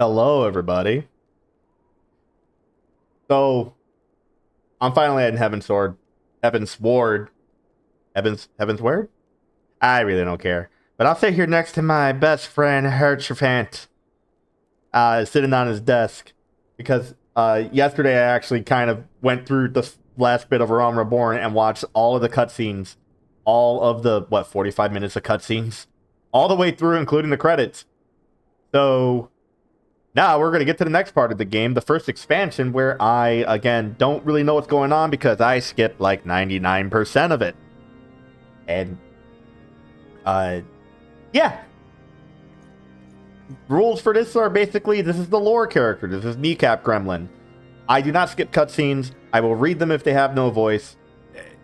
Hello, everybody. So I'm finally at Heavensward. Heavensward. Heavensward? I really don't care. But I'll sit here next to my best friend Hertzfant, sitting on his desk. Because yesterday I actually kind of went through the last bit of Realm Reborn and watched all of the cutscenes. All of the, 45 minutes of cutscenes? All the way through, including the credits. So now we're going to get to the next part of the game, the first expansion, where I, again, don't really know what's going on because I skipped like 99% of it. And, yeah. Rules for this are basically, this is the lore character. This is Kneecap Gremlin. I do not skip cutscenes. I will read them if they have no voice.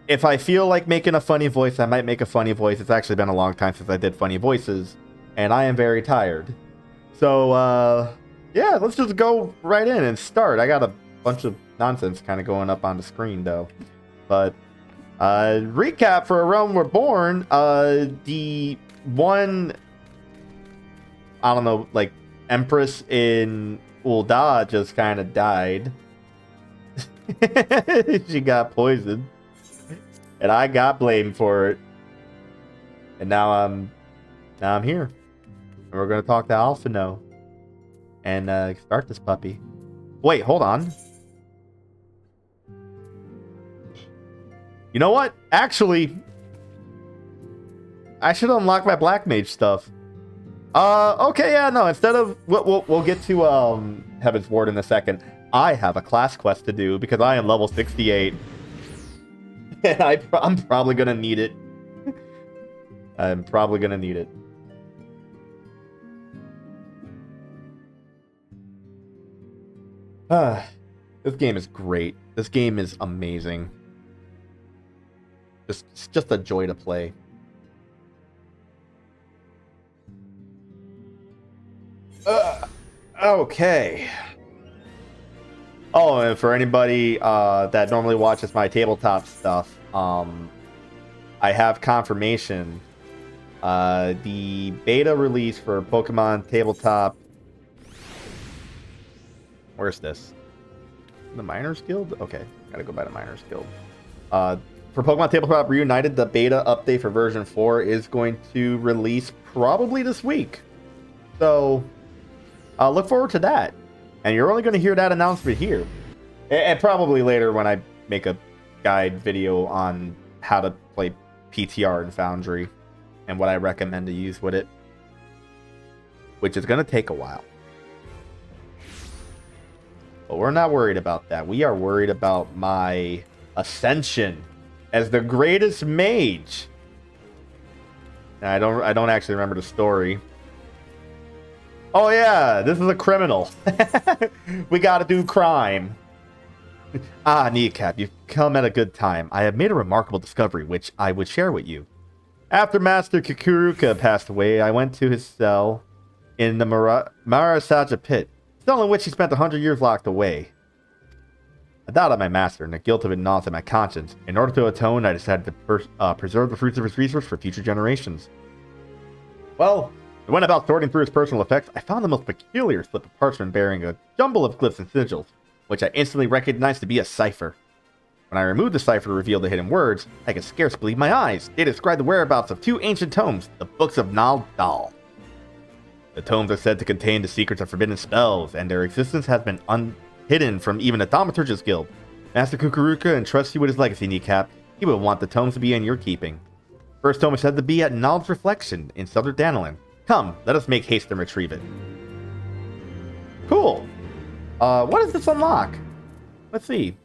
If I feel like making a funny voice, I might make a funny voice. It's actually been a long time since I did funny voices, and I am very tired. So, yeah, let's just go right in and start. I got a bunch of nonsense kind of going up on the screen, though. But, recap for A Realm Reborn, the one, I don't know, like, Empress in Ul'dah just kind of died. She got poisoned. And I got blamed for it. And now I'm here. And we're going to talk to Alphino. And start this puppy. Wait, hold on. You know what? Actually, I should unlock my Black Mage stuff. Okay, yeah, no. Instead of we'll get to Heavensward in a second. I have a class quest to do because I am level 68, and I'm probably gonna need it. I'm probably gonna need it. This game is great. This game is amazing. It's just a joy to play. Okay. Oh, and for anybody that normally watches my tabletop stuff, I have confirmation. The beta release for Pokemon Tabletop. Where's this? The Miners Guild? Okay, gotta go by the Miners Guild. For Pokemon Tabletop Reunited, the beta update for version 4 is going to release probably this week. So, look forward to that. And you're only going to hear that announcement here. And probably later when I make a guide video on how to play PTR in Foundry and what I recommend to use with it. Which is going to take a while. But we're not worried about that. We are worried about my ascension as the greatest mage. I don't actually remember the story. Oh yeah, this is a criminal. We gotta do crime. Kneecap, you've come at a good time. I have made a remarkable discovery, which I would share with you. After Master Kukuruka passed away, I went to his cell in the Marasaja pit, cell in which he spent 100 years locked away. I doubted my master, and the guilt of it gnawed at my conscience. In order to atone, I decided to preserve the fruits of his research for future generations. Well, I went about sorting through his personal effects. I found the most peculiar slip of parchment bearing a jumble of glyphs and sigils, which I instantly recognized to be a cipher. When I removed the cipher to reveal the hidden words, I could scarce believe my eyes. They described the whereabouts of 2 ancient tomes, the Books of Nal Dal. The tomes are said to contain the secrets of forbidden spells, and their existence has been hidden from even the Thaumaturgist Guild. Master Kukuruka entrusts you with his legacy, Kneecap. He would want the tomes to be in your keeping. First tome is said to be at Nald's Reflection in Southern Danelin. Come, let us make haste and retrieve it. Cool. What does this unlock? Let's see.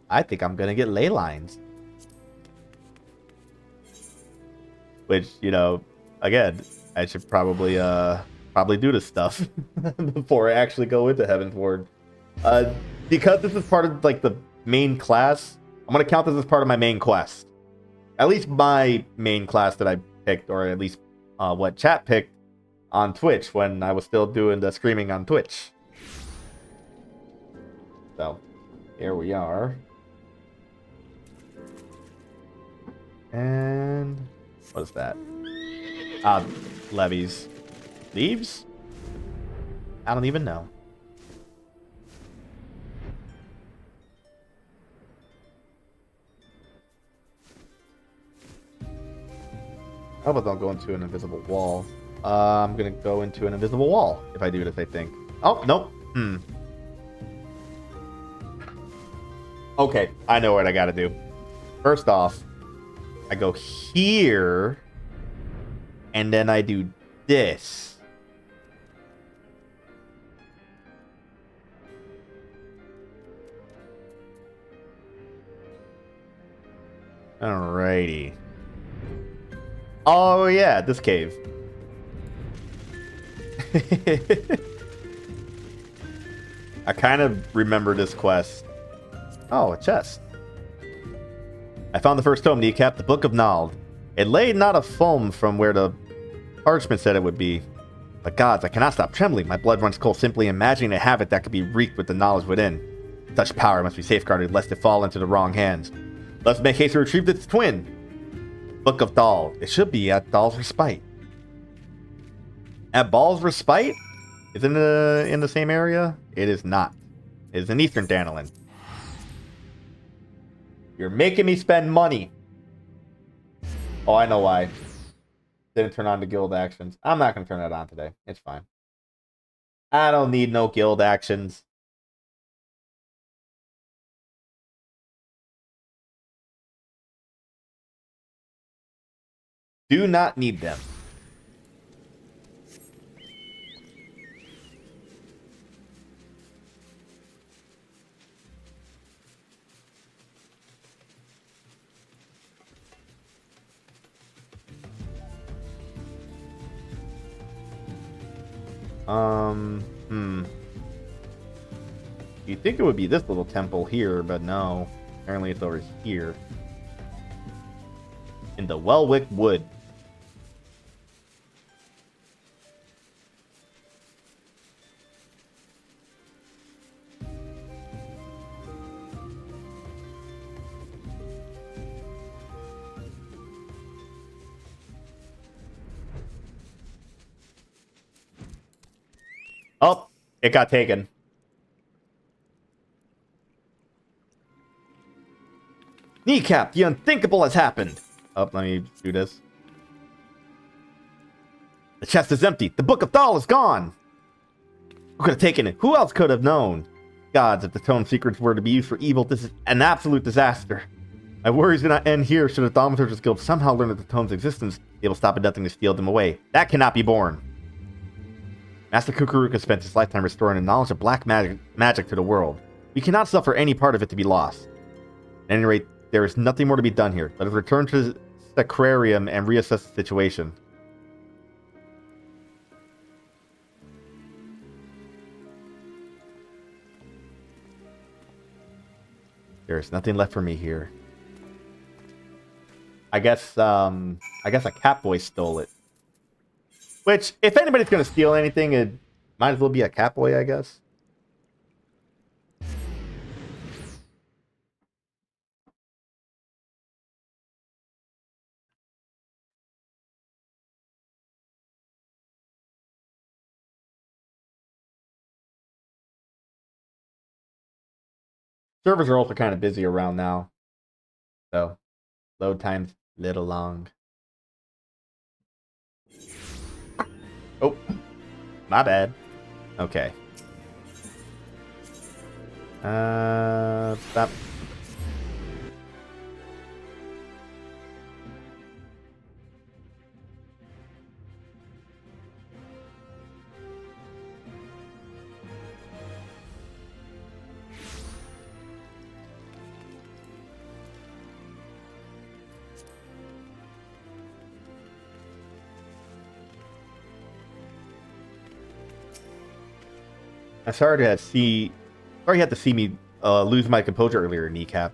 I think I'm gonna get ley lines. Which, you know, again, I should probably do this stuff before I actually go into Heavensward. Because this is part of like the main class, I'm gonna count this as part of my main quest. At least my main class that I picked, or at least what chat picked on Twitch when I was still doing the streaming on Twitch. So, here we are. And what is that? Levies. Leaves? I don't even know. How about don't go into an invisible wall? I'm gonna go into an invisible wall if I do this, I think. Oh, nope. Okay, I know what I gotta do. First off, I go here, and then I do this. Alrighty. Oh yeah, this cave. I kind of remember this quest. Oh, a chest. I found the first tome, Kneecap, the Book of Nald. It lay not a foam from where the parchment said it would be. But gods, I cannot stop trembling. My blood runs cold simply imagining a havoc that could be wreaked with the knowledge within. Such power must be safeguarded lest it fall into the wrong hands. Let's make haste to retrieve its twin. Book of Dal. It should be at Dal's Respite. At Baal's Respite? Is it in the same area? It is not. It is in Eastern Danelin. You're making me spend money. Oh, I know why. Didn't turn on the guild actions. I'm not going to turn that on today. It's fine. I don't need no guild actions. Do not need them. You'd think it would be this little temple here, but no. Apparently it's over here. In the Welwick Wood. Oh, it got taken. Kneecap, the unthinkable has happened. Oh, let me do this. The chest is empty. The Book of Dal is gone. Who could have taken it? Who else could have known? Gods, if the tome secrets were to be used for evil, this is an absolute disaster. My worries do not end here. Should the Thaumaturge's Guild somehow learn of the tome's existence, they will stop at nothing to steal them away. That cannot be borne. Master Kukuruka spent his lifetime restoring the knowledge of black magic to the world. We cannot suffer any part of it to be lost. At any rate, there is nothing more to be done here. Let us return to the Sacrarium and reassess the situation. There is nothing left for me here. I guess a Catboy stole it. Which, if anybody's going to steal anything, it might as well be a Catboy, I guess. Servers are also kind of busy around now. So, load time's a little long. Oh, my bad. Okay. Stop. I'm sorry you had to see me lose my composure earlier, Kneecap.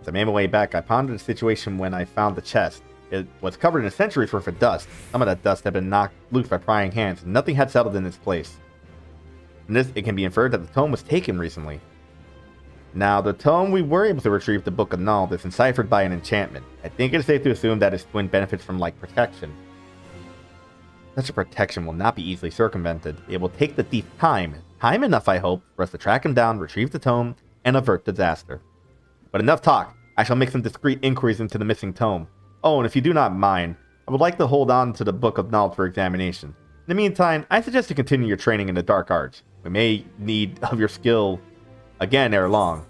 As I made my way back, I pondered the situation when I found the chest. It was covered in a century's worth of dust. Some of that dust had been knocked loose by prying hands, and nothing had settled in its place. From this, it can be inferred that the tome was taken recently. Now, the tome we were able to retrieve, the Book of Nald, is enciphered by an enchantment. I think it is safe to assume that its twin benefits from like protection. Such a protection will not be easily circumvented. It will take the thief time enough, I hope, for us to track him down, retrieve the tome, and avert disaster. But enough talk. I shall make some discreet inquiries into the missing tome. Oh, and if you do not mind, I would like to hold on to the Book of Knowledge for examination. In the meantime, I suggest you continue your training in the dark arts. We may need of your skill again ere long.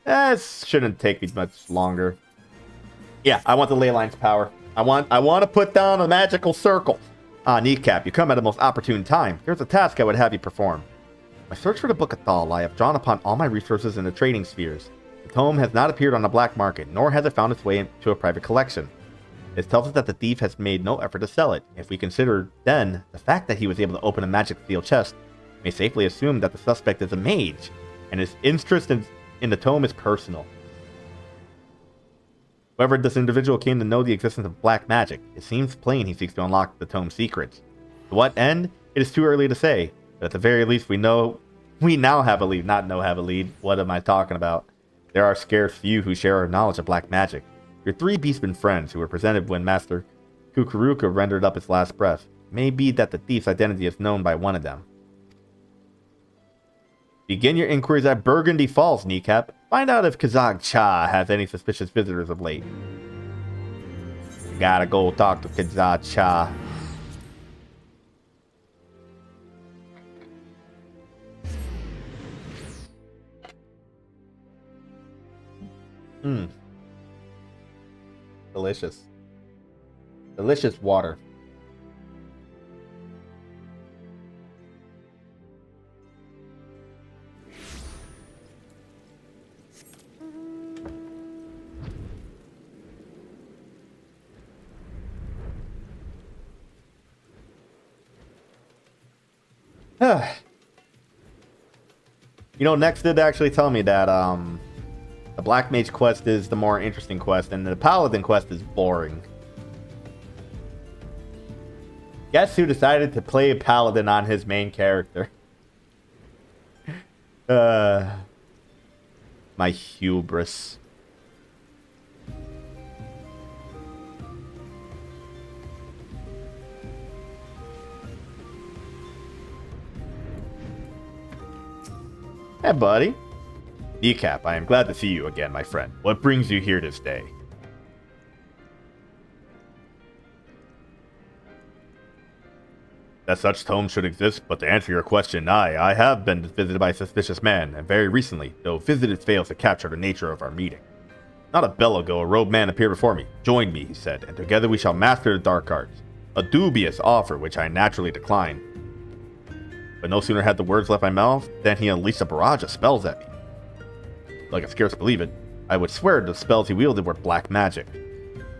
This shouldn't take me much longer. Yeah, I want the ley line's power. I want to put down a magical circle. Kneecap, you come at a most opportune time. Here's a task I would have you perform. My search for the Book of Thal, I have drawn upon all my resources in the trading spheres. The tome has not appeared on the black market, nor has it found its way into a private collection. This tells us that the thief has made no effort to sell it. If we consider, then, the fact that he was able to open a magic steel chest, we may safely assume that the suspect is a mage, and his interest in the tome is personal. However, this individual came to know the existence of black magic. It seems plain he seeks to unlock the tome's secrets. To what end? It is too early to say, but at the very least we now have a lead. Not know have a lead. What am I talking about? There are scarce few who share our knowledge of black magic. Your three beastmen friends who were presented when Master Kukuruka rendered up his last breath. It may be that the thief's identity is known by one of them. Begin your inquiries at Burgundy Falls, Kneecap. Find out if Kazag Cha has any suspicious visitors of late. Gotta go talk to Kazag Cha. Delicious. Delicious water. You know, Nex did actually tell me that the Black Mage quest is the more interesting quest, and the Paladin quest is boring. Guess who decided to play a Paladin on his main character? My hubris. Hey, buddy. Kneecap, I am glad to see you again, my friend. What brings you here this day? That such tomes should exist, but to answer your question, I have been visited by a suspicious man, and very recently, though visited fails to capture the nature of our meeting. Not a bell ago, a robed man appeared before me. Join me, he said, and together we shall master the dark arts. A dubious offer, which I naturally declined. But no sooner had the words left my mouth than he unleashed a barrage of spells at me. Though I could scarce believe it, I would swear the spells he wielded were black magic.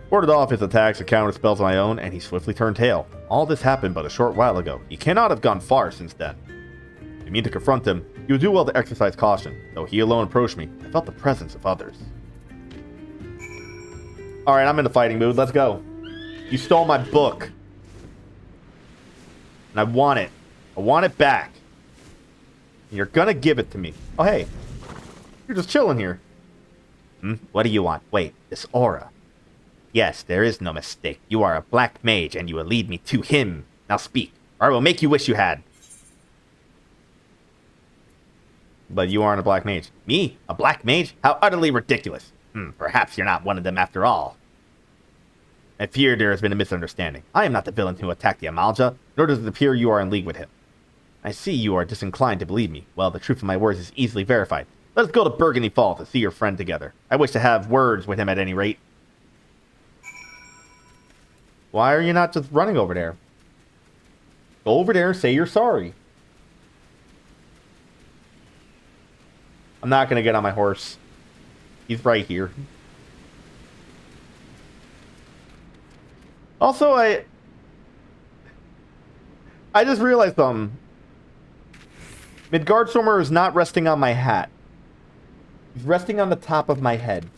Warded off his attacks and counter spells of my own, and he swiftly turned tail. All this happened but a short while ago. He cannot have gone far since then. If you mean to confront him, you would do well to exercise caution. Though he alone approached me, I felt the presence of others. Alright, I'm in the fighting mood. Let's go. You stole my book. And I want it. I want it back. And you're gonna give it to me. Oh, hey. You're just chilling here. What do you want? Wait, this aura. Yes, there is no mistake. You are a black mage, and you will lead me to him. Now speak, or I will make you wish you had. But you aren't a black mage. Me? A black mage? How utterly ridiculous. Perhaps you're not one of them after all. I fear there has been a misunderstanding. I am not the villain who attacked the Amalja, nor does it appear you are in league with him. I see you are disinclined to believe me. Well, the truth of my words is easily verified. Let us go to Burgundy Falls to see your friend together. I wish to have words with him at any rate. Why are you not just running over there? Go over there and say you're sorry. I'm not going to get on my horse. He's right here. Also, I just realized something. Midgardstormer is not resting on my hat. He's resting on the top of my head.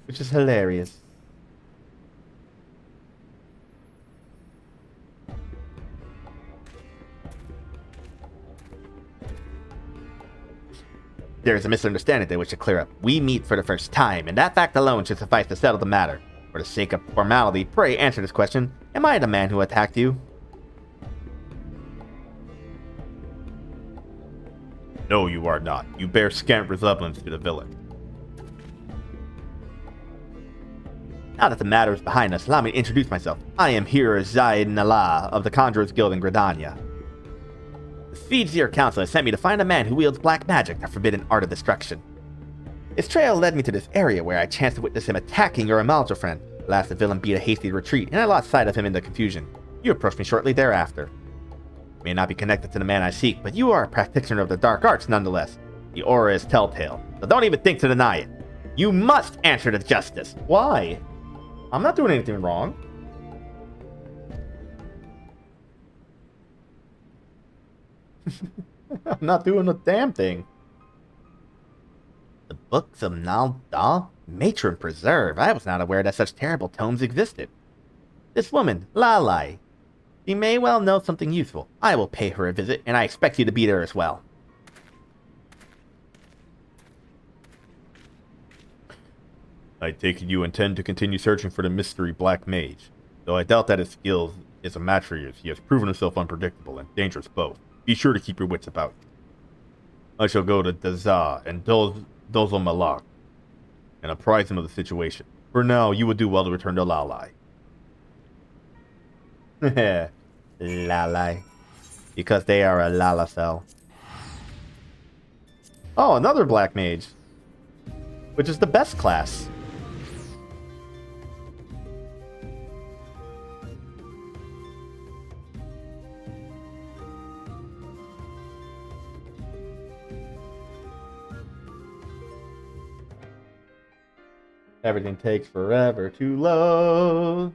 Which is hilarious. There is a misunderstanding that we should clear up. We meet for the first time, and that fact alone should suffice to settle the matter. For the sake of formality, pray answer this question. Am I the man who attacked you? No, you are not. You bear scant resemblance to the villain. Now that the matter is behind us, allow me to introduce myself. I am Hira Zaid Nala of the Conjurer's Guild in Gridania. The Sphedeseer Council has sent me to find a man who wields black magic, the forbidden art of destruction. His trail led me to this area where I chanced to witness him attacking your Amalja friend. Alas, the villain beat a hasty retreat, and I lost sight of him in the confusion. You approached me shortly thereafter. You may not be connected to the man I seek, but you are a practitioner of the dark arts nonetheless. The aura is telltale, so don't even think to deny it. You must answer to justice. Why? I'm not doing anything wrong. I'm not doing a damn thing. The books of Naldal? Matron Preserve. I was not aware that such terrible tomes existed. This woman, Lalai. She may well know something useful. I will pay her a visit, and I expect you to be there as well. I take it you intend to continue searching for the mystery Black Mage. Though I doubt that his skill is a match for yours, he has proven himself unpredictable and dangerous both. Be sure to keep your wits about you. I shall go to Dazah and Dozal Malak and apprise him of the situation. For now, you would do well to return to Lalai. Lalai. Because they are a Lalacell. Oh, another Black Mage. Which is the best class. Everything takes forever to load.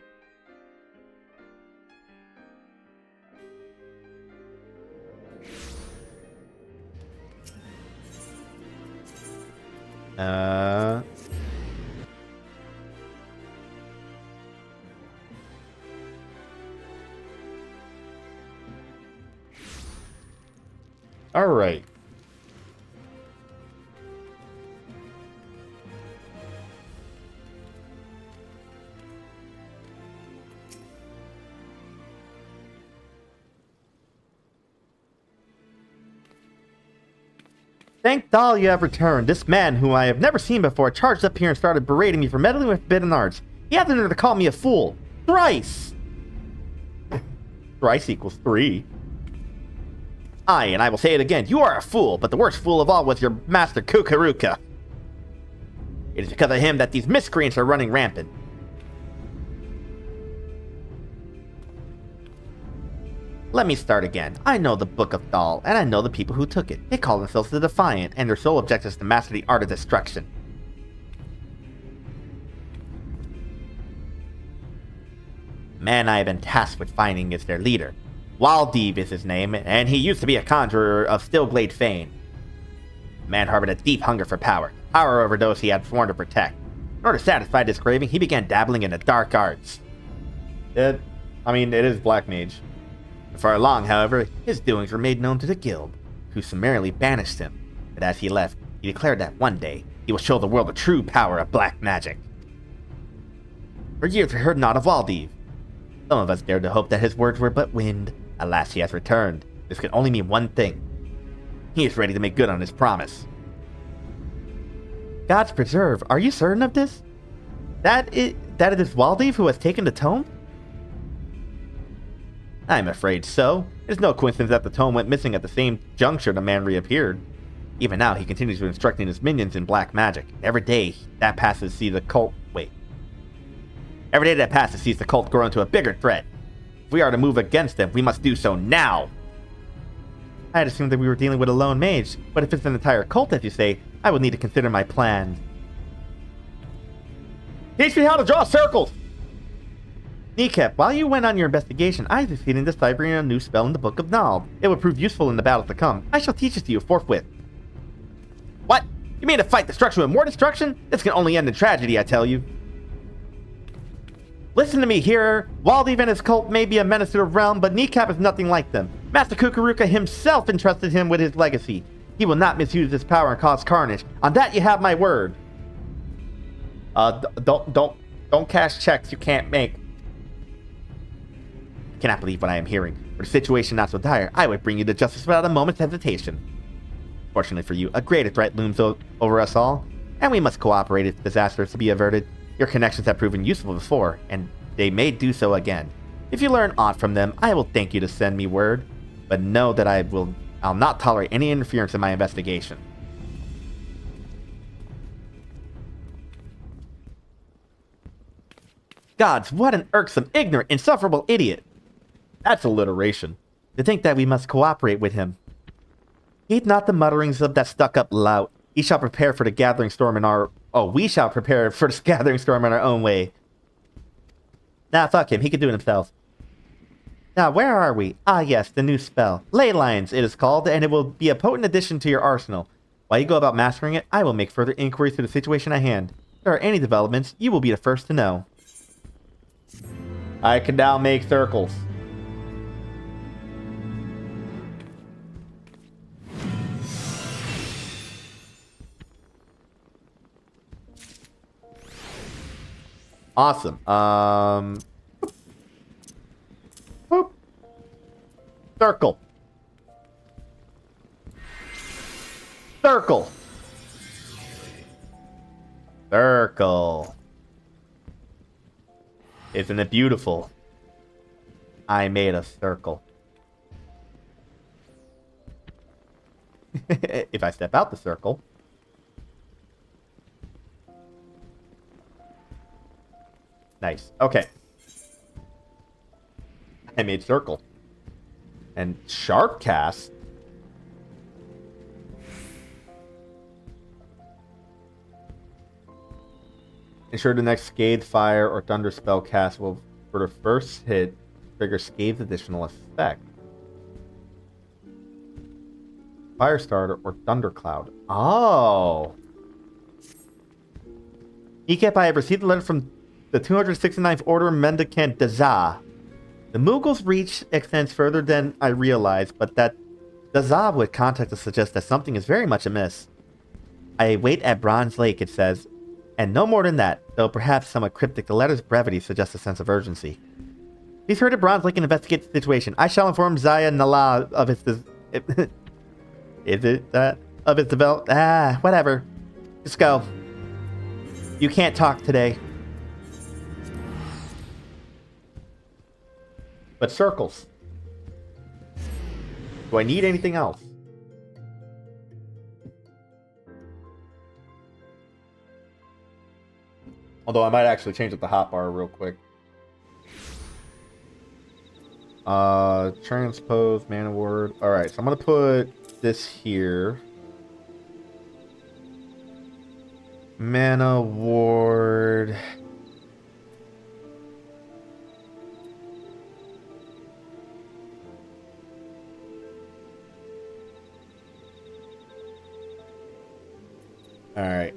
All right. Thank Dal you have returned. This man, whom I have never seen before, charged up here and started berating me for meddling with forbidden arts. He had the nerve to call me a fool. Thrice! Thrice equals 3. Aye, and I will say it again. You are a fool, but the worst fool of all was your master Kukuruka. It is because of him that these miscreants are running rampant. Let me start again. I know the Book of Dal, and I know the people who took it. They call themselves the Defiant, and their sole objective is to master the art of destruction. Man I have been tasked with finding is their leader. Waldev is his name, and he used to be a conjurer of Stillglade fame. The man harbored a deep hunger for power over those he had sworn to protect. In order to satisfy this craving, he began dabbling in the dark arts. It is Black Mage. Before long, however, his doings were made known to the guild, who summarily banished him. But as he left, he declared that one day, he will show the world the true power of black magic. For years we heard naught of Waldev. Some of us dared to hope that his words were but wind. Alas, he has returned. This can only mean one thing. He is ready to make good on his promise. God's preserve, are you certain of this? That it is Waldev who has taken the tome? I'm afraid so. It's no coincidence that the tome went missing at the same juncture the man reappeared. Even now, he continues to instructing his minions in black magic. Every day that passes sees the cult grow into a bigger threat. If we are to move against them, we must do so now. I had assumed that we were dealing with a lone mage, but if it's an entire cult, as you say, I would need to consider my plans. Teach me how to draw circles! Kneecap, while you went on your investigation, I succeeded in deciphering a new spell in the Book of Nald. It will prove useful in the battles to come. I shall teach it to you forthwith. What? You mean to fight destruction with more destruction? This can only end in tragedy, I tell you. Listen to me here. Waldev and his cult may be a menace to the realm, but Kneecap is nothing like them. Master Kukuruka himself entrusted him with his legacy. He will not misuse his power and cause carnage. On that you have my word. Don't cash checks you can't make. I cannot believe what I am hearing. Were the situation not so dire, I would bring you to justice without a moment's hesitation. Fortunately for you, a greater threat looms over us all, and we must cooperate if disaster is to be averted. Your connections have proven useful before, and they may do so again. If you learn aught from them, I will thank you to send me word, but know that I'll not tolerate any interference in my investigation. Gods, what an irksome, ignorant, insufferable idiot! That's alliteration. To think that we must cooperate with him. Heed not the mutterings of that stuck-up lout. He shall prepare for the gathering storm in our... Oh, we shall prepare for this gathering storm in our own way. Nah, fuck him. He can do it himself. Now, where are we? Ah, yes, the new spell. Ley Lines, it is called, and it will be a potent addition to your arsenal. While you go about mastering it, I will make further inquiries to the situation at hand. If there are any developments, you will be the first to know. I can now make circles. Awesome. Boop. Circle. Circle. Circle. Isn't it beautiful? I made a circle. If I step out the circle... Nice. Okay. I made circle. And sharp cast. Ensure the next Scathe, Fire, or Thunder spell cast will, for the first hit, trigger Scathe's additional effect. Firestarter or Thundercloud. Oh! Ekap, I have received a letter from the 269th Order Mendicant Dazah. The Mughals' reach extends further than I realized, but that Dazah would contact us suggests that something is very much amiss. I wait at Bronze Lake, it says, and no more than that, though perhaps somewhat cryptic, the letter's brevity suggests a sense of urgency. Please hurry to Bronze Lake and investigate the situation. I shall inform Zaya Nala of its... Is it that? Of its develop... whatever. Just go. You can't talk today. But circles. Do I need anything else? Although I might actually change up the hotbar real quick. Transpose, mana word. Alright, so I'm gonna put this here. Mana ward. Alright.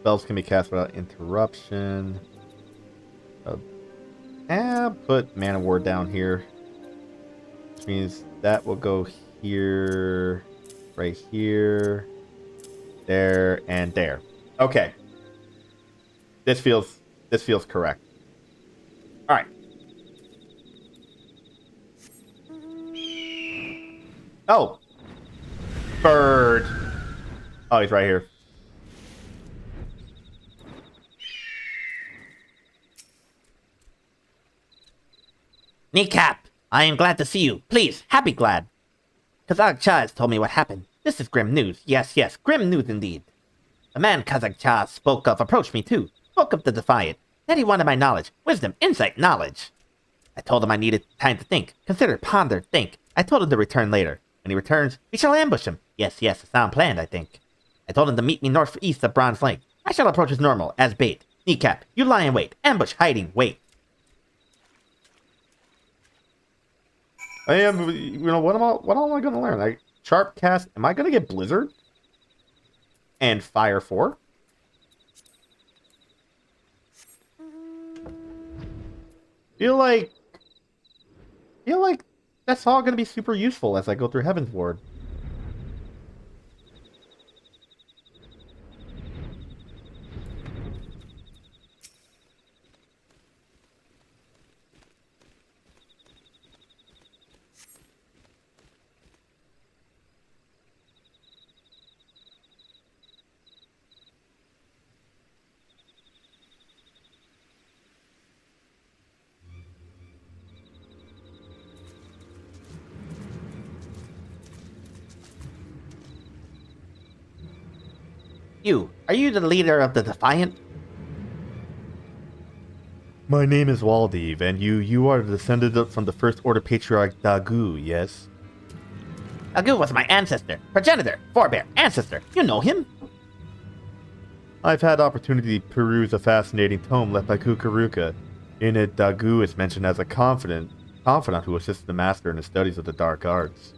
Spells can be cast without interruption. And put mana ward down here. Which means that will go here, right here, there, and there. Okay. This feels correct. Alright. Oh! Bird! Oh, he's right here. Kneecap, I am glad to see you. Please, happy glad. Kazakh Cha has told me what happened. This is grim news. Yes, grim news indeed. The man Kazakh Cha spoke of approached me too. Spoke of to defy it. Said he wanted my knowledge, wisdom, insight, knowledge. I told him I needed time to think. Consider, ponder, think. I told him to return later. When he returns, we shall ambush him. Yes, a sound planned, I think. I told him to meet me northeast of Bronze Lake. I shall approach as normal, as bait. Kneecap, you lie in wait. Ambush, hiding, wait. I am, what am I going to learn? Sharp cast, am I going to get Blizzard? And Fire 4? Feel like feel like that's all gonna be super useful as I go through Heavensward. Are you the leader of the Defiant? My name is Waldev, and you are the descendant from the First Order Patriarch Dagu, yes? Agu was my ancestor, progenitor, forebear, ancestor. You know him? I've had opportunity to peruse a fascinating tome left by Kukuruka. In it, Dagu is mentioned as a confidant who assisted the master in the studies of the dark arts.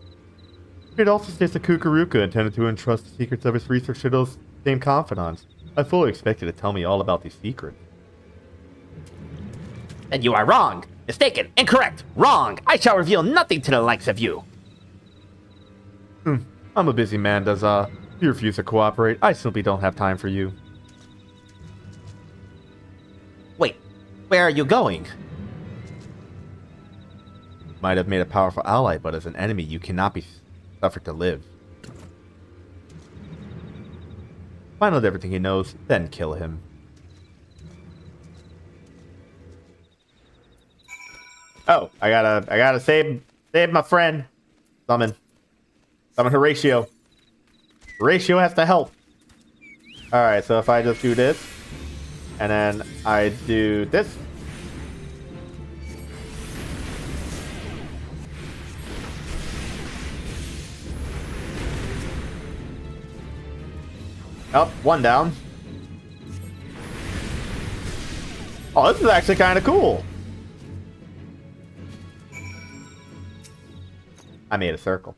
It also states that Kukuruka intended to entrust the secrets of his research to those same confidants. I fully expected to tell me all about these secrets. Then you are wrong, mistaken, incorrect, wrong. I shall reveal nothing to the likes of you. I'm a busy man, Daza. If you refuse to cooperate, I simply don't have time for you. Wait, where are you going? Might have made a powerful ally, but as an enemy, you cannot be suffered to live. Find out everything he knows, then kill him. Oh, I gotta save my friend. Summon Horatio. Horatio has to help. Alright, so if I just do this, and then I do this. Oh, one down. Oh, this is actually kind of cool. I made a circle.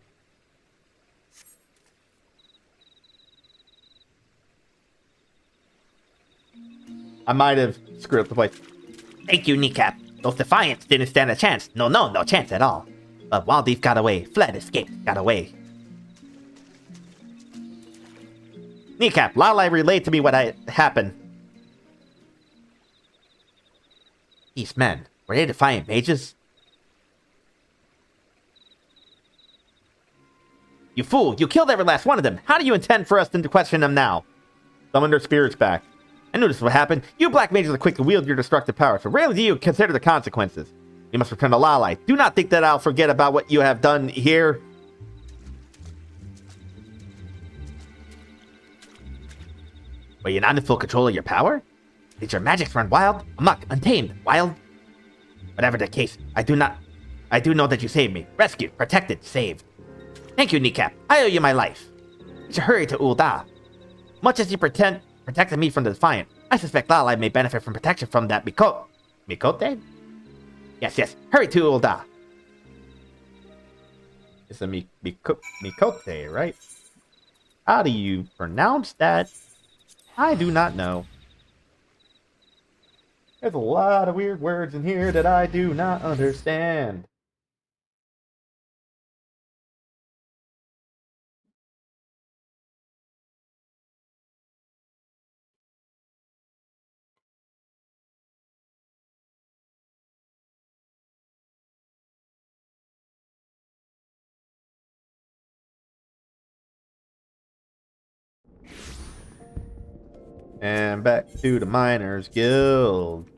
I might have screwed up the place. Thank you, Kneecap. Those Defiants didn't stand a chance. No chance at all. But Waldev got away, fled, escaped, got away. Kneecap, Lalai relayed to me what happened. These men, were they Defiant mages? You fool, you killed every last one of them. How do you intend for us to question them now? Summon their spirits back. I knew this would happen. You black mages are quick to wield your destructive power, so rarely do you consider the consequences. You must return to Lalai. Do not think that I'll forget about what you have done here. Were you not in full control of your power? Did your magic run wild, amok, untamed, wild? Whatever the case, I do know that you saved me. Rescued, protected, saved. Thank you, Kneecap. I owe you my life. You should hurry to Ul'dah. Much as you protected me from the Defiant, I suspect Lalai may benefit from protection from that Mikote? Yes. Hurry to Ul'dah. It's a Mikote, right? How do you pronounce that? I do not know. There's a lot of weird words in here that I do not understand. And back to the Miners Guild.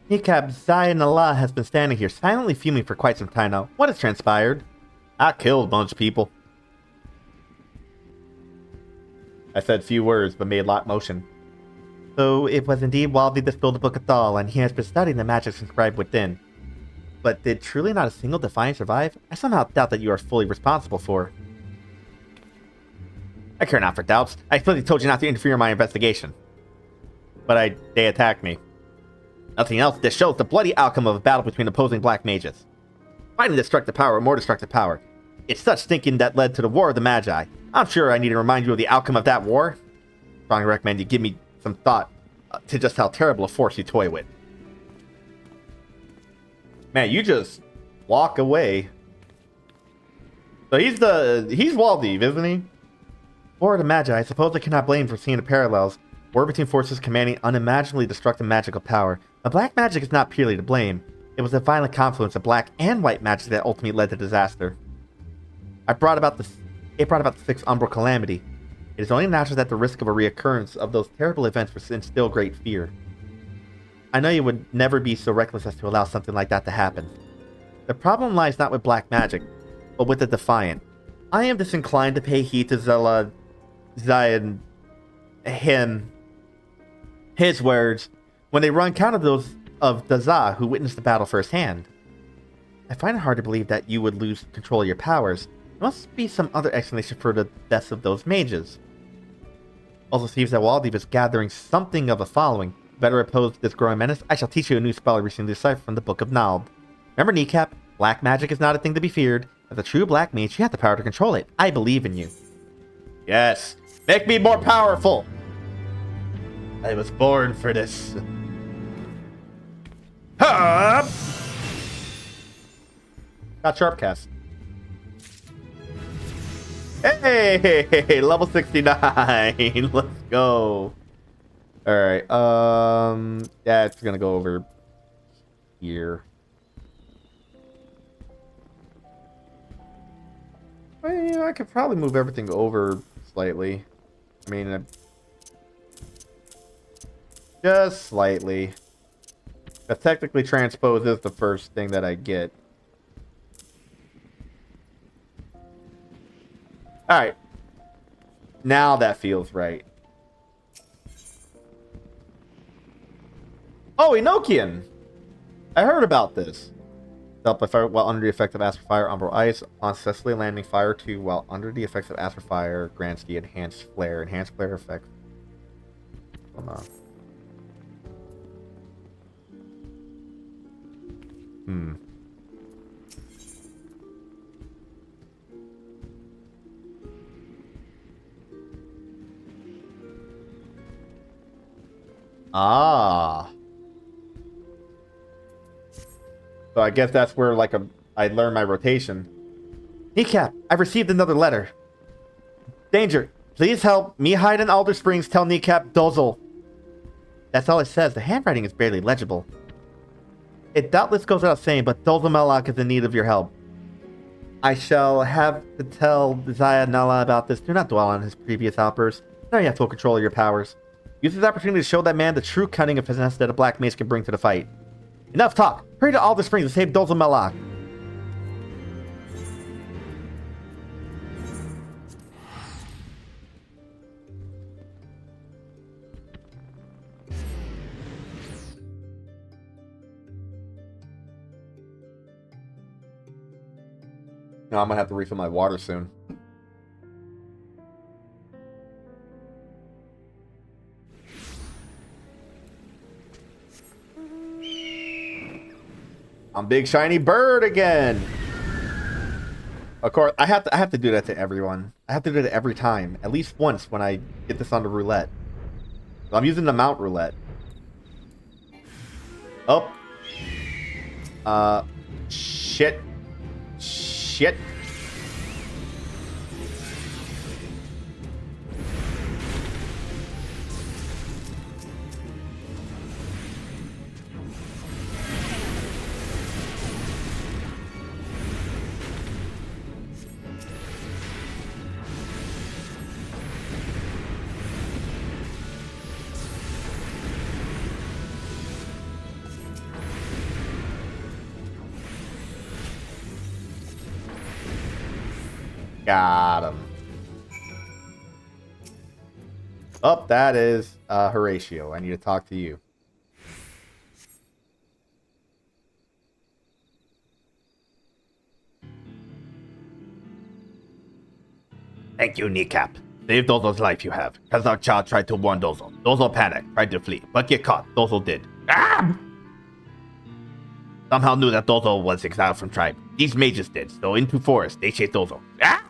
Kneecap Zainallah has been standing here silently fuming for quite some time now. What has transpired? I killed a bunch of people. I said few words, but made lot motion. So it was indeed Waldev that stole the Book of Thal, and he has been studying the magics inscribed within. But did truly not a single Defiant survive? I somehow doubt that you are fully responsible for. I care not for doubts. I explicitly told you not to interfere in my investigation. But they attacked me. Nothing else. This shows the bloody outcome of a battle between opposing black mages. Fighting destructive power or more destructive power. It's such thinking that led to the War of the Magi. I'm sure I need to remind you of the outcome of that war. I strongly recommend you give me some thought to just how terrible a force you toy with. Man, you just walk away. So he's Waldev, isn't he? War of the Magi, I suppose I cannot blame for seeing the parallels. War between forces commanding unimaginably destructive magical power. But black magic is not purely to blame. It was a violent confluence of black and white magic that ultimately led to disaster. It brought about the sixth umbral calamity. It is only natural that the risk of a reoccurrence of those terrible events would instill great fear. I know you would never be so reckless as to allow something like that to happen. The problem lies not with black magic, but with the Defiant. I am disinclined to pay heed to Zion, his words, when they run counter to those of Dazah who witnessed the battle firsthand. I find it hard to believe that you would lose control of your powers. There must be some other explanation for the deaths of those mages. Also seems that Waldev is gathering something of a following. Better oppose this growing menace, I shall teach you a new spell recently deciphered from the Book of Nald. Remember, Kneecap, black magic is not a thing to be feared. As a true black mage, you have the power to control it. I believe in you. Yes. Make me more powerful. I was born for this. Hup! Got Sharpcast. Hey, level 69. Let's go. All right. Yeah, it's gonna go over here. Well, you know, I could probably move everything over slightly. I mean, just slightly. But technically, transpose is the first thing that I get. All right. Now that feels right. Oh, Enochian! I heard about this. Help by fire while under the effect of Astral Fire, Umbral Ice. On successfully landing Fire 2 while under the effects of Astral Fire, grants the Enhanced Flare. Enhanced Flare effect. Hold on. Ah. So I guess that's where, like, I learned my rotation. Kneecap, I've received another letter. Danger. Please help. Mihide and Alder Springs tell Kneecap Dozel. That's all it says. The handwriting is barely legible. It doubtless goes without saying, but Dozel Melloc is in need of your help. I shall have to tell Zaya Nala about this. Do not dwell on his previous outbursts. Now you have full control of your powers. Use this opportunity to show that man the true cunning and finesse that a black mage can bring to the fight. Enough talk! Hurry to Alder Springs to save Dozel Melloc. No, I'm gonna have to refill my water soon. I'm Big Shiny Bird again. Of course, I have to do that to everyone. I have to do it every time, at least once when I get this on the roulette. So I'm using the mount roulette. Oh. Shit. Shit. Got him. Oh, that is Horatio. I need to talk to you. Thank you, Kneecap. Save Dozo's life you have. Kazak-cha tried to warn Dozo. Dozo panicked, tried to flee, but get caught. Dozo did. Ah! Somehow knew that Dozo was exiled from tribe. These mages did, so into forest, they chased Dozo. Ah!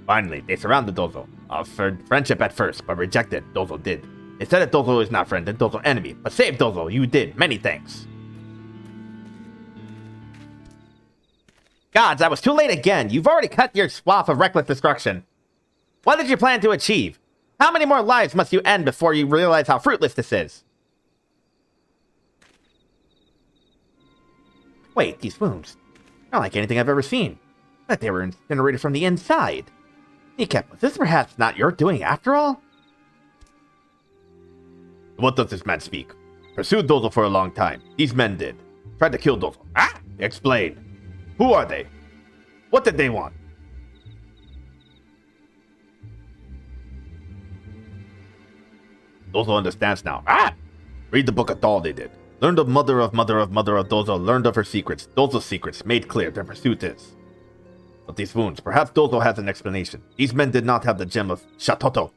Finally, they surrounded Dozo. Offered friendship at first, but rejected. Dozo did. They said that Dozo is not friend and Dozo enemy, but save Dozo, you did. Many thanks. Gods, I was too late again. You've already cut your swath of reckless destruction. What did you plan to achieve? How many more lives must you end before you realize how fruitless this is? Wait, these wounds. Not like anything I've ever seen. But they were incinerated from the inside. Kneecap, was this perhaps not your doing after all? What does this man speak? Pursued Dozo for a long time. These men did. Tried to kill Dozo. Ah! Explain. Who are they? What did they want? Dozo understands now. Ah! Read the book of all they did. Learned of mother of Dozo, learned of her secrets. Dozo's secrets, made clear their pursuit is. But these wounds, perhaps Dozo has an explanation. These men did not have the gem of Shatoto.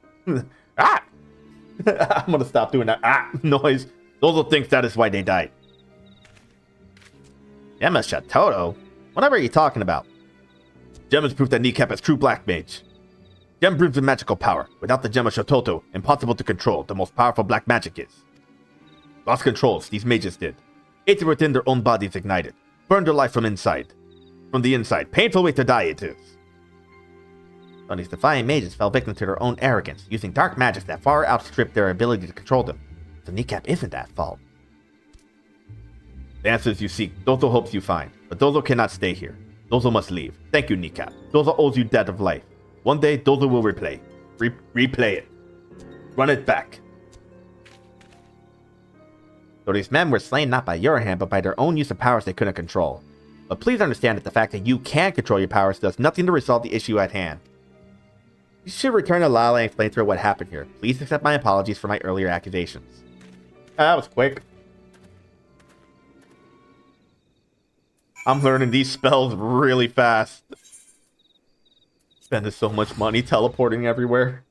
Ah! I'm gonna stop doing that noise. Dozo thinks that is why they died. Gem of Shatoto? Whatever are you talking about? Gem is proof that Kneecap is true black mage. Gem brings with magical power. Without the gem of Shototo, impossible to control. The most powerful black magic is. Lost controls, these mages did. Ate within their own bodies ignited. Burned their life from inside. From the inside. Painful way to die it is. But these defiant mages fell victim to their own arrogance, using dark magics that far outstripped their ability to control them. So Kneecap isn't at fault. The answers you seek, Dozo hopes you find. But Dozo cannot stay here. Dozo must leave. Thank you, Kneecap. Dozo owes you debt of life. One day, Dozo will replay it. Run it back. So these men were slain not by your hand, but by their own use of powers they couldn't control. But please understand that the fact that you can control your powers does nothing to resolve the issue at hand. You should return to Lala and explain to her what happened here. Please accept my apologies for my earlier accusations. That was quick. I'm learning these spells really fast. Spending so much money teleporting everywhere.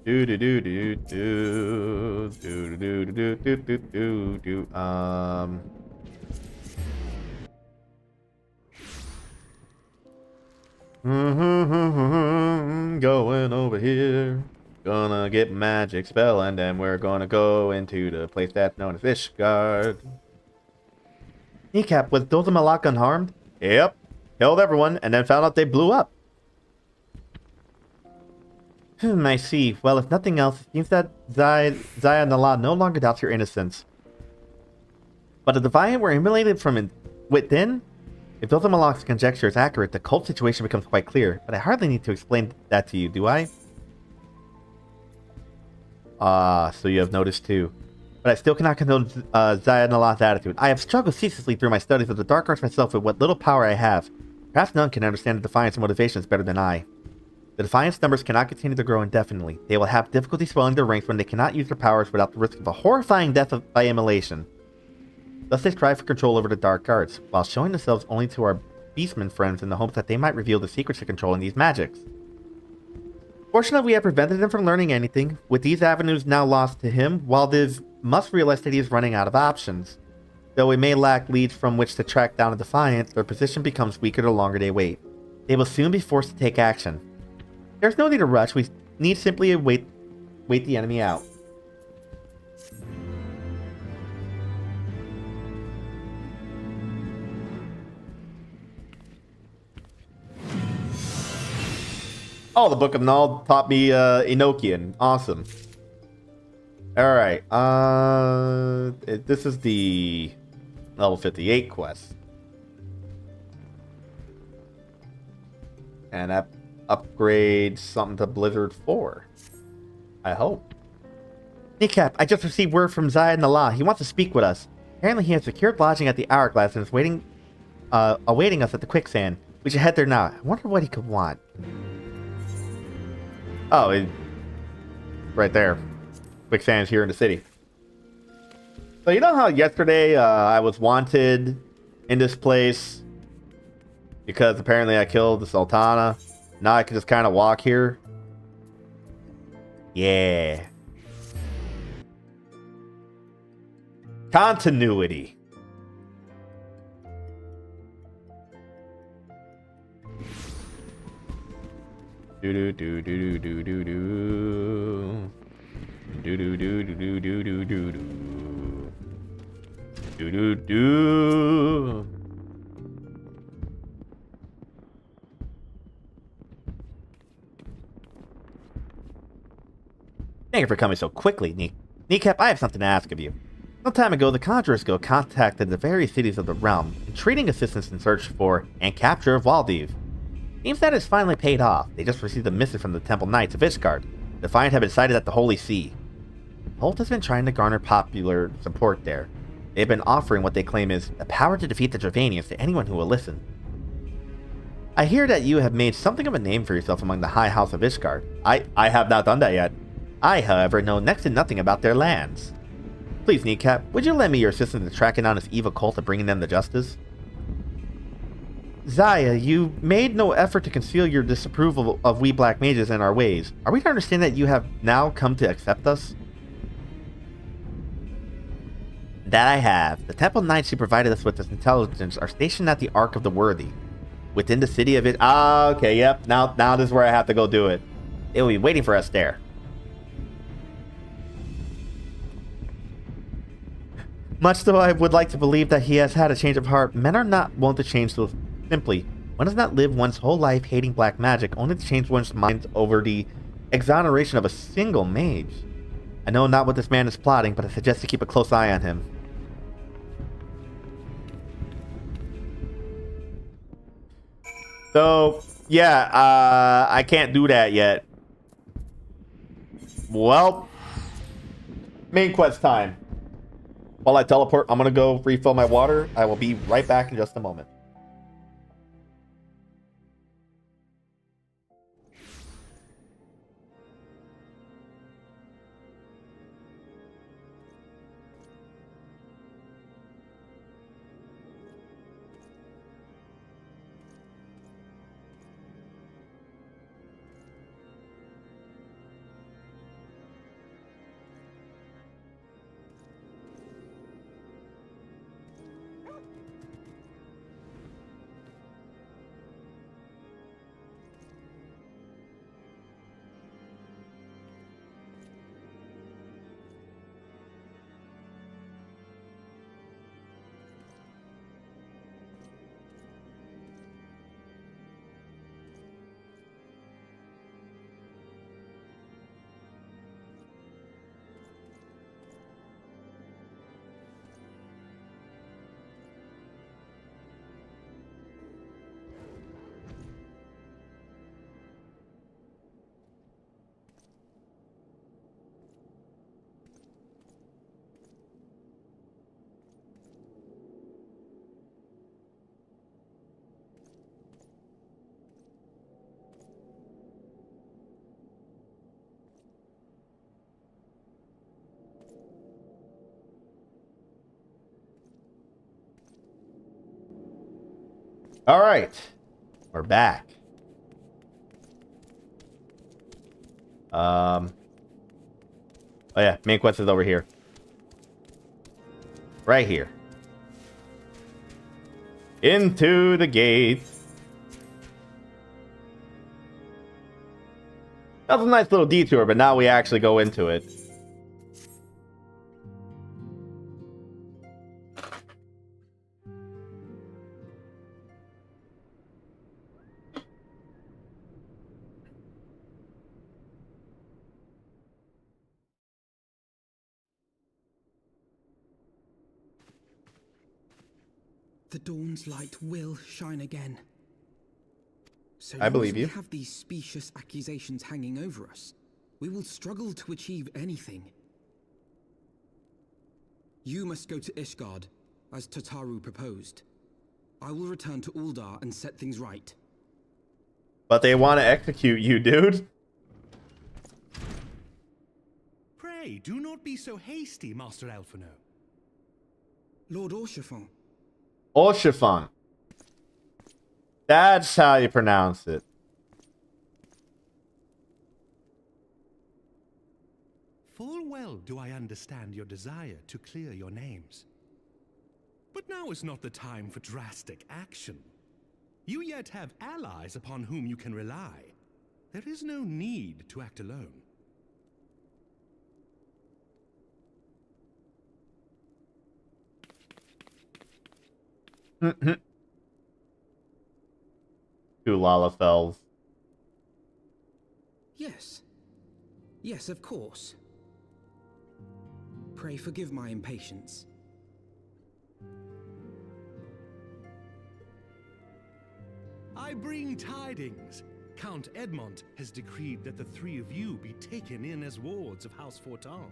Do do do do do do do do do do do do. Going over here. Gonna get magic spell, and then we're gonna go into the place that's known as Ishgard. Kneecap, was Dozo Malak unharmed? Yep. Killed everyone, and then found out they blew up. I see. Well, if nothing else, it seems that Zaya Nala no longer doubts your innocence. But if the Defiant were emulated from within? If Dozo Malak's conjecture is accurate, the cult situation becomes quite clear. But I hardly need to explain that to you, do I? So you have noticed too. But I still cannot condone Zaya Nala's attitude. I have struggled ceaselessly through my studies of the dark arts myself with what little power I have. Perhaps none can understand the Defiant's motivations better than I. The Defiant's numbers cannot continue to grow indefinitely. They will have difficulty swelling their ranks when they cannot use their powers without the risk of a horrifying death by immolation. Thus they strive for control over the dark arts, while showing themselves only to our beastmen friends in the hopes that they might reveal the secrets to controlling these magics. Fortunately, we have prevented him from learning anything. With these avenues now lost to him, Waldiv must realize that he is running out of options. Though we may lack leads from which to track down a Defiant, their position becomes weaker the longer they wait. They will soon be forced to take action. There's no need to rush, we need simply wait the enemy out. Oh, the Book of Null taught me Enochian. Awesome. Alright, this is the level 58 quest. And that upgrades something to Blizzard 4. I hope. Kneecap, I just received word from Zaya Nala. He wants to speak with us. Apparently he has secured lodging at the Hourglass and is awaiting us at the Quicksand. We should head there now. I wonder what he could want. Oh, right there. Quicksand's here in the city. So you know how yesterday I was wanted in this place because apparently I killed the Sultana? Now I can just kind of walk here. Yeah. Continuity. Do do do do do do do do do do do do do do do do do do. Thank you for coming so quickly, Kneecap. I have something to ask of you. Some time ago, the Conjurers Guild contacted the various cities of the realm, entreating assistance in search for and capture of Waldiv. Seems that it's finally paid off. They just received a missive from the Temple Knights of Ishgard. Defiant have been sighted at the Holy See. Holt has been trying to garner popular support there. They've been offering what they claim is the power to defeat the Dravanians to anyone who will listen. I hear that you have made something of a name for yourself among the High House of Ishgard. I have not done that yet. I, however, know next to nothing about their lands. Please, Kneecap, would you lend me your assistance in tracking down this evil cult and bringing them to justice? Zaya, you made no effort to conceal your disapproval of we black mages and our ways. Are we to understand that you have now come to accept us? That I have. The Temple Knights who provided us with this intelligence are stationed at the Ark of the Worthy, within the city of it. Ah, okay, yep. Now this is where I have to go do it. They will be waiting for us there. Much though I would like to believe that he has had a change of heart, men are not wont to change so simply. One does not live one's whole life hating black magic, only to change one's mind over the exoneration of a single mage. I know not what this man is plotting, but I suggest to keep a close eye on him. So, yeah, I can't do that yet. Well, main quest time. While I teleport, I'm going to go refill my water. I will be right back in just a moment. All right, we're back. Oh yeah, main quest is over here. Right here. Into the gates. That was a nice little detour, but now we actually go into it. The dawn's light will shine again. So I believe long as you. we have these specious accusations hanging over us, we will struggle to achieve anything. You must go to Ishgard, as Tataru proposed. I will return to Uldar and set things right. But they want to execute you, dude. Pray, do not be so hasty, Master Alphino. Lord Orchiffon. Orchiffon. That's how you pronounce it. Full well do I understand your desire to clear your names. But now is not the time for drastic action. You yet have allies upon whom you can rely. There is no need to act alone. Two Lalafels. Yes. Yes, of course. Pray forgive my impatience. I bring tidings. Count Edmond has decreed that the three of you be taken in as wards of House Fortin.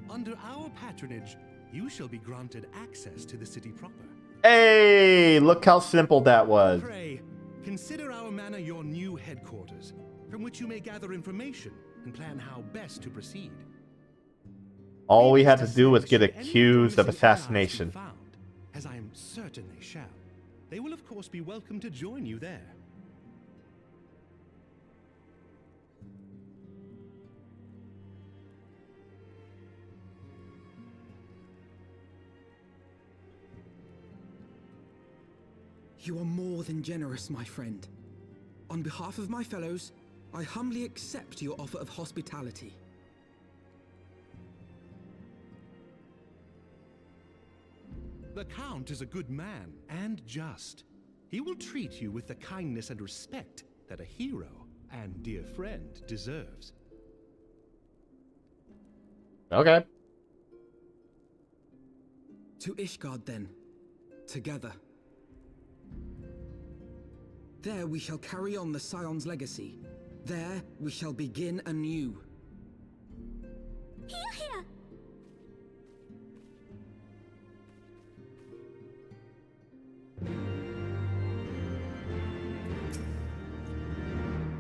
Under our patronage, you shall be granted access to the city proper. Hey, look how simple that was. Pray, consider our manor your new headquarters, from which you may gather information and plan how best to proceed. All we had to do was get Should any accused of promising allies be assassination. found, as I am certain they shall, they will of course be welcome to join you there. You are more than generous, my friend. On behalf of my fellows, I humbly accept your offer of hospitality. The Count is a good man and just. He will treat you with the kindness and respect that a hero and dear friend deserves. Okay. To Ishgard, then. Together. There we shall carry on the Scion's legacy. There we shall begin anew. Here, here!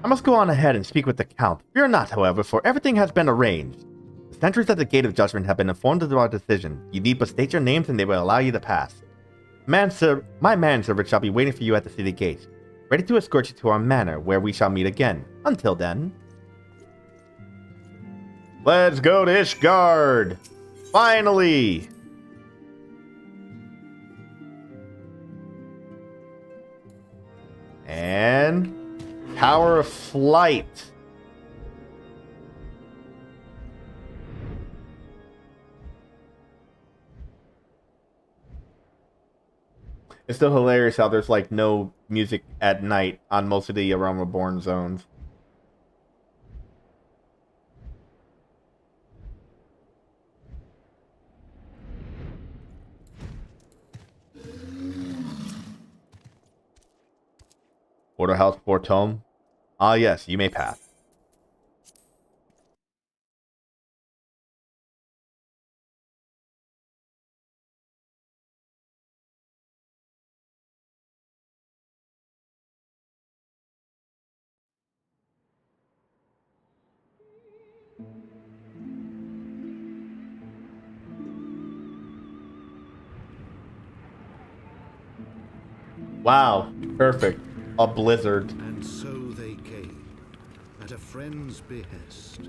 I must go on ahead and speak with the Count. Fear not, however, for everything has been arranged. The sentries at the Gate of Judgment have been informed of our decision. You need but state your names and they will allow you to pass. My manservant shall be waiting for you at the city gate, ready to escort you to our manor, where we shall meet again. Until then... Let's go to Ishgard! Finally! And... Tower of Flight. It's still hilarious how there's like no music at night on most of the Realm Reborn zones. Porterhouse Portome. Ah yes, you may pass. Wow, perfect. A blizzard. And so they came, at a friend's behest.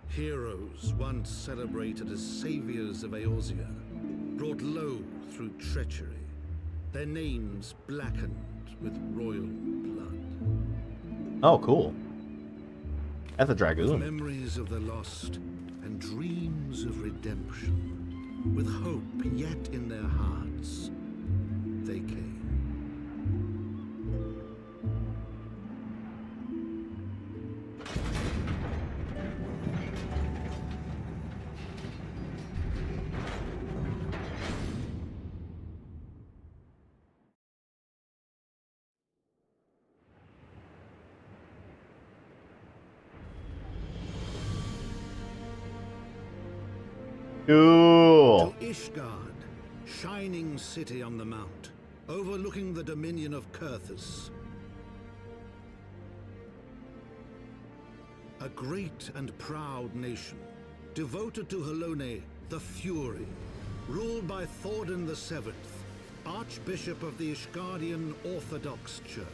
Heroes once celebrated as saviors of Eorzea, brought low through treachery, their names blackened with royal blood. Oh, cool. That's a dragoon. Memories of the lost and dreams of redemption, with hope yet in their hearts, they came. Cool. To Ishgard, shining city on the mount, overlooking the dominion of Kurthus. A great and proud nation, devoted to Halone, the Fury, ruled by Thordan VII, Archbishop of the Ishgardian Orthodox Church.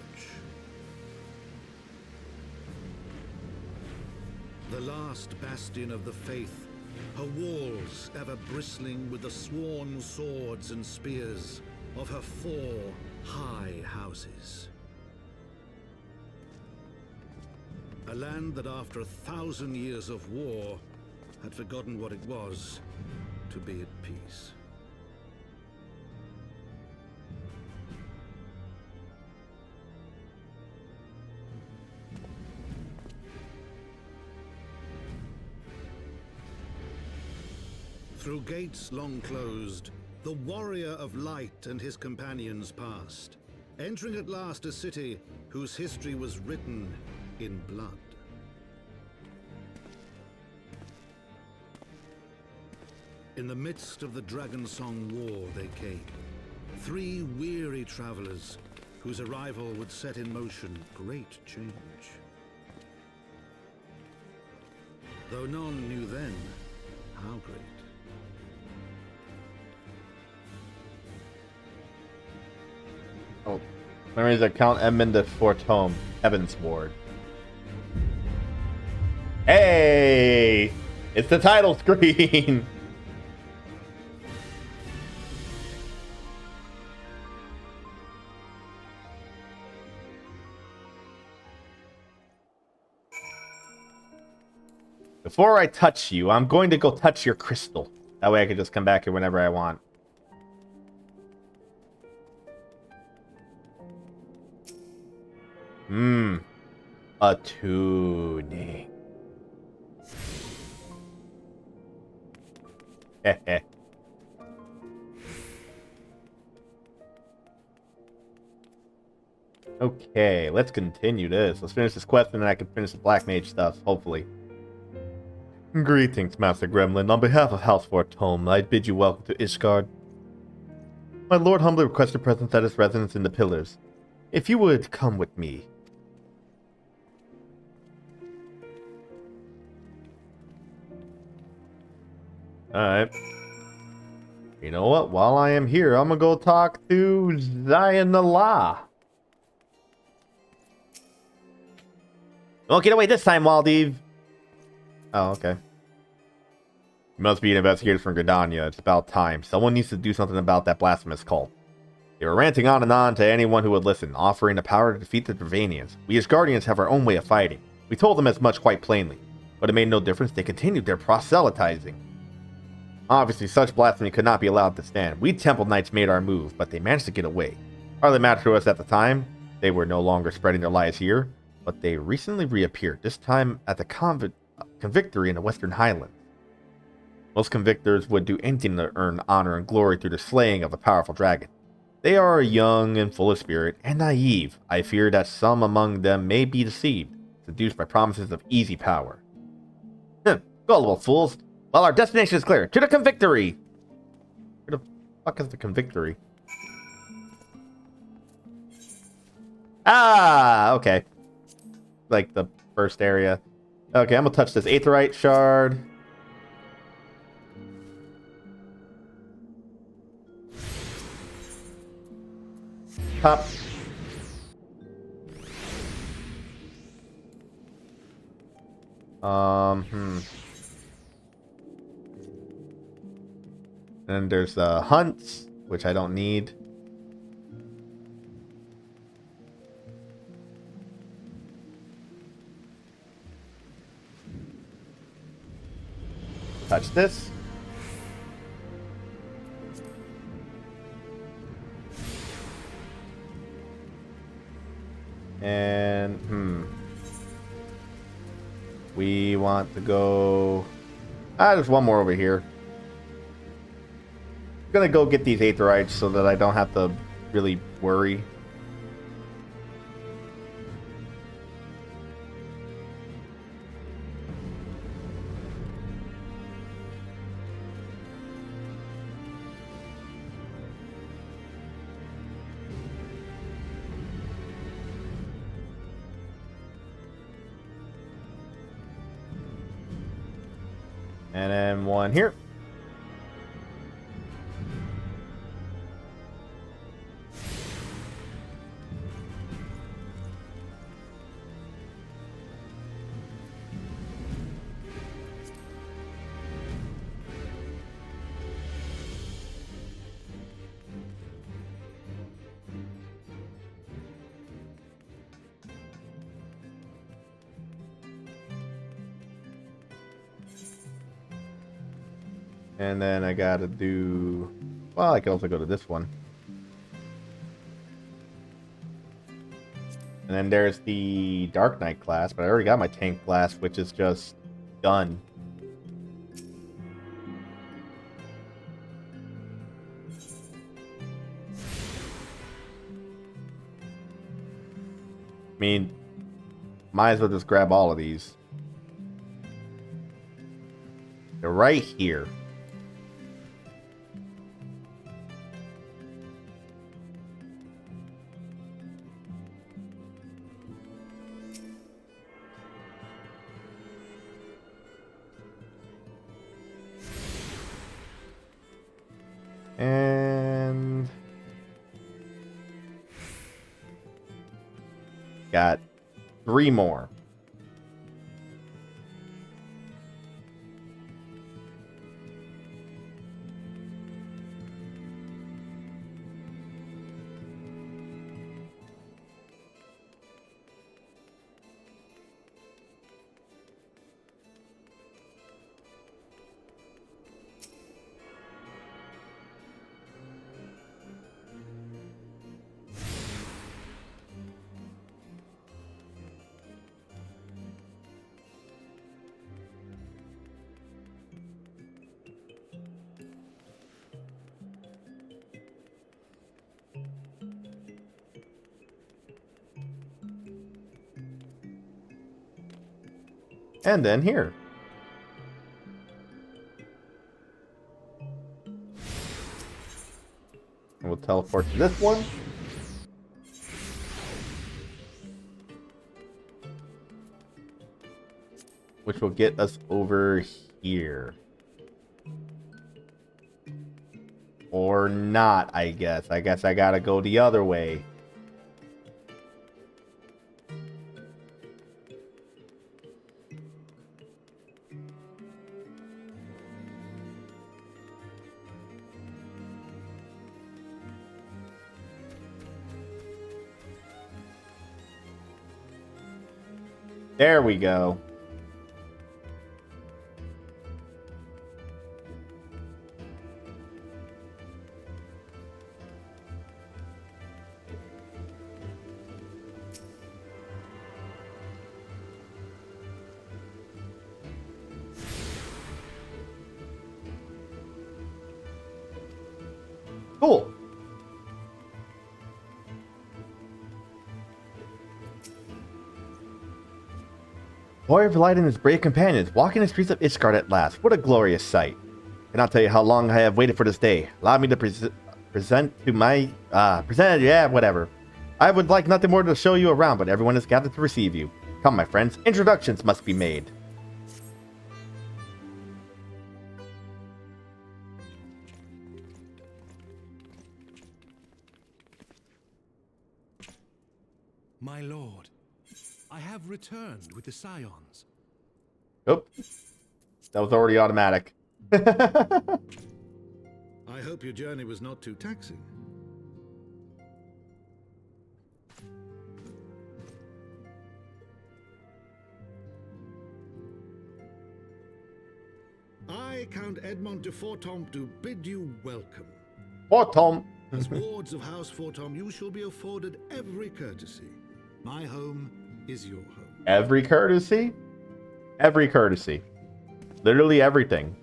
The last bastion of the faith, her walls ever bristling with the sworn swords and spears of her 4 high houses. A land that after 1,000 years of war had forgotten what it was to be at peace. Through gates long closed, the warrior of light and his companions passed, entering at last a city whose history was written in blood. In the midst of the Dragonsong War they came, 3 weary travelers whose arrival would set in motion great change. Though none knew then how great. Oh, memories of Count Edmund of Fortome, Heavensward. Hey! It's the title screen! Before I touch you, I'm going to go touch your crystal. That way I can just come back here whenever I want. A tuning. Heh. Okay, let's continue this. Let's finish this quest and then I can finish the Black Mage stuff, hopefully. Greetings, Master Gremlin. On behalf of House Fortome, I bid you welcome to Ishgard. My lord humbly requests your presence at his residence in the Pillars. If you would come with me. Alright. You know what? While I am here, I'm gonna go talk to Zayanala. Won't get away this time, Waldev. Oh, okay. You must be an investigator from Gridania. It's about time. Someone needs to do something about that blasphemous cult. They were ranting on and on to anyone who would listen, offering the power to defeat the Dravanians. We as Guardians have our own way of fighting. We told them as much quite plainly. But it made no difference. They continued their proselytizing. Obviously, such blasphemy could not be allowed to stand. We Temple Knights made our move, but they managed to get away. Hardly mattered to us at the time. They were no longer spreading their lies here, but they recently reappeared, this time at the Convictory in the Western Highlands. Most convictors would do anything to earn honor and glory through the slaying of a powerful dragon. They are young and full of spirit, and naive. I fear that some among them may be deceived, seduced by promises of easy power. Gullible fools! Well, our destination is clear. To the Convictory! Where the fuck is the Convictory? Ah, okay. Like the first area. Okay, I'm gonna touch this Aetherite shard. Pop. And there's the hunts, which I don't need. Touch this. And, we want to go... there's one more over here. I'm gonna go get these Aetherites so that I don't have to really worry. And one here. And then I gotta do... Well, I can also go to this one. And then there's the Dark Knight class, but I already got my tank class, which is just done. I mean, might as well just grab all of these. They're right here. And got 3 more. And then here. And we'll teleport to this one. Which will get us over here. Or not, I guess. I guess I gotta go the other way. There we go. Cool. Warrior of Light and his brave companions walking the streets of Ishgard at last. What a glorious sight. I cannot tell you how long I have waited for this day. Allow me to present whatever. I would like nothing more to show you around, but everyone is gathered to receive you. Come, my friends, introductions must be made. My lord, I have returned with the Scions. Oh, that was already automatic. I hope your journey was not too taxing. I, Count Edmond de Fortomp, do bid you welcome. Fortomp. As wards of House Fortomp, you shall be afforded every courtesy. My home is your home. Every courtesy? Every courtesy. Literally everything.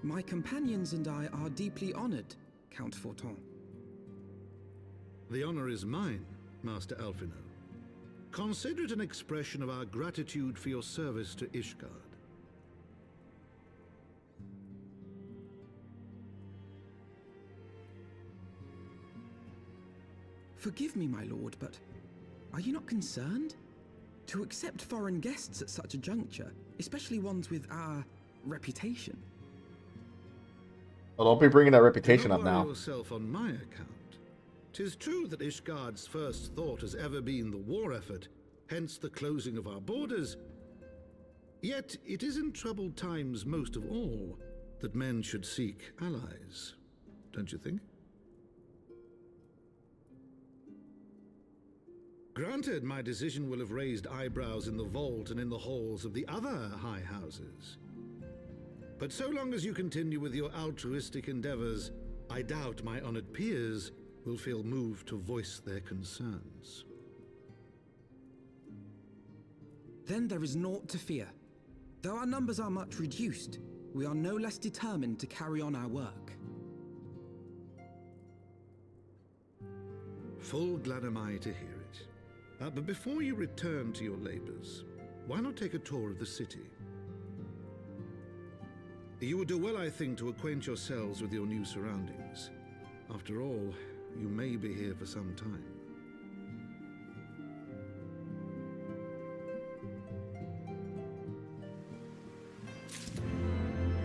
My companions and I are deeply honored, Count Forton. The honor is mine, Master Alphino. Consider it an expression of our gratitude for your service to Ishgard. Forgive me, my lord, but are you not concerned? To accept foreign guests at such a juncture, especially ones with our reputation. Well, don't be bringing that Do reputation not up worry now. yourself on my account. 'Tis true that Ishgard's first thought has ever been the war effort, hence the closing of our borders. Yet it is in troubled times most of all that men should seek allies, don't you think? Granted, my decision will have raised eyebrows in the vault and in the halls of the other high houses. But so long as you continue with your altruistic endeavors, I doubt my honored peers will feel moved to voice their concerns. Then there is naught to fear. Though our numbers are much reduced, we are no less determined to carry on our work. Full glad am I to hear it. But before you return to your labors, why not take a tour of the city? You would do well, I think, to acquaint yourselves with your new surroundings. After all, you may be here for some time.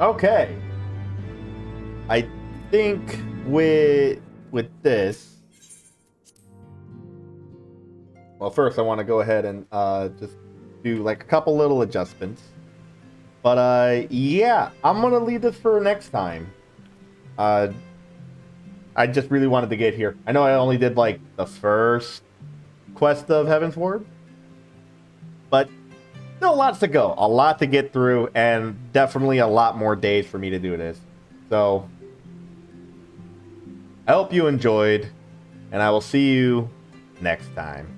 Okay. I think with this. Well, first I want to go ahead and just do like a couple little adjustments. But yeah, I'm gonna leave this for next time. I just really wanted to get here. I know I only did like the first quest of Heavensward, but still lots to go, a lot to get through, and definitely a lot more days for me to do this. So I hope you enjoyed, and I will see you next time.